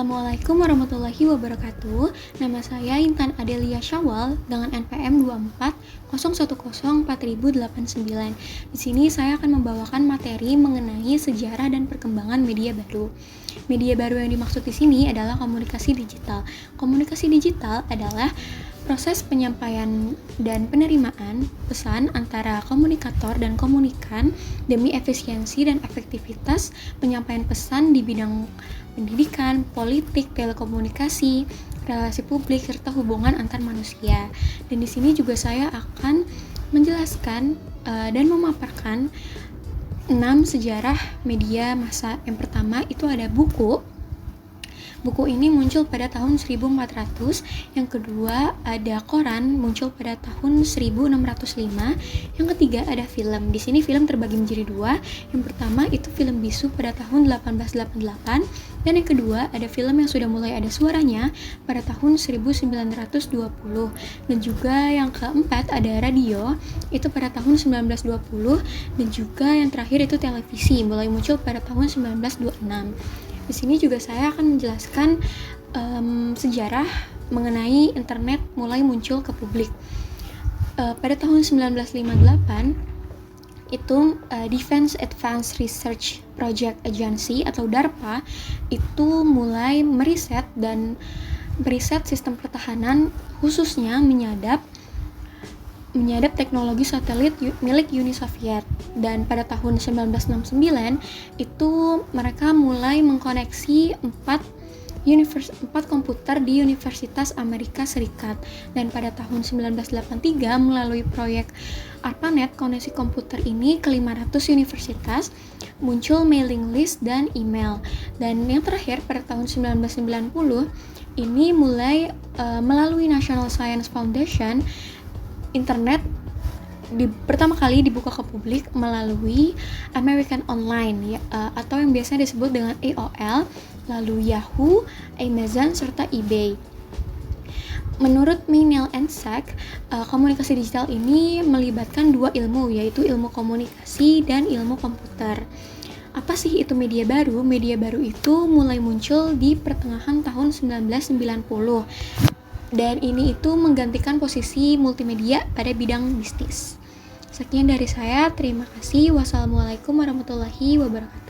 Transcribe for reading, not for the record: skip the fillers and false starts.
Assalamualaikum warahmatullahi wabarakatuh. Nama saya Intan Adelia Syawal dengan NPM 2401048089. Di sini saya akan membawakan materi mengenai sejarah dan perkembangan media baru. Media baru yang dimaksud di sini adalah komunikasi digital. Komunikasi digital adalah proses penyampaian dan penerimaan pesan antara komunikator dan komunikan demi efisiensi dan efektivitas penyampaian pesan di bidang pendidikan, politik, telekomunikasi, relasi publik, serta hubungan antar manusia. Dan di sini juga saya akan menjelaskan dan memaparkan 6 sejarah media masa. Yang pertama itu ada buku. Buku ini muncul pada tahun 1400. Yang kedua ada koran, muncul pada tahun 1605. Yang ketiga ada film. Di sini film terbagi menjadi dua. Yang pertama itu film bisu pada tahun 1888. Dan yang kedua ada film yang sudah mulai ada suaranya pada tahun 1920. Dan juga yang keempat ada radio, itu pada tahun 1920. Dan juga yang terakhir itu televisi, mulai muncul pada tahun 1926. Di sini juga saya akan menjelaskan sejarah mengenai internet mulai muncul ke publik. Pada tahun 1958 itu Defense Advanced Research Project Agency atau DARPA itu mulai meriset sistem pertahanan, khususnya menyadap teknologi satelit milik Uni Soviet. Dan pada tahun 1969 itu mereka mulai mengkoneksi 4 komputer di Universitas Amerika Serikat. Dan pada tahun 1983 melalui proyek ARPANET, koneksi komputer ini ke 500 universitas, muncul mailing list dan email. Dan yang terakhir pada tahun 1990 ini mulai melalui National Science Foundation, internet pertama kali dibuka ke publik melalui American Online atau yang biasanya disebut dengan AOL, lalu Yahoo, Amazon, serta eBay. Menurut Meynell and Sachs, komunikasi digital ini melibatkan dua ilmu, yaitu ilmu komunikasi dan ilmu komputer. Apa sih itu media baru? Media baru itu mulai muncul di pertengahan tahun 1990. Dan ini itu menggantikan posisi multimedia pada bidang bisnis. Sekian dari saya, terima kasih. Wassalamualaikum warahmatullahi wabarakatuh.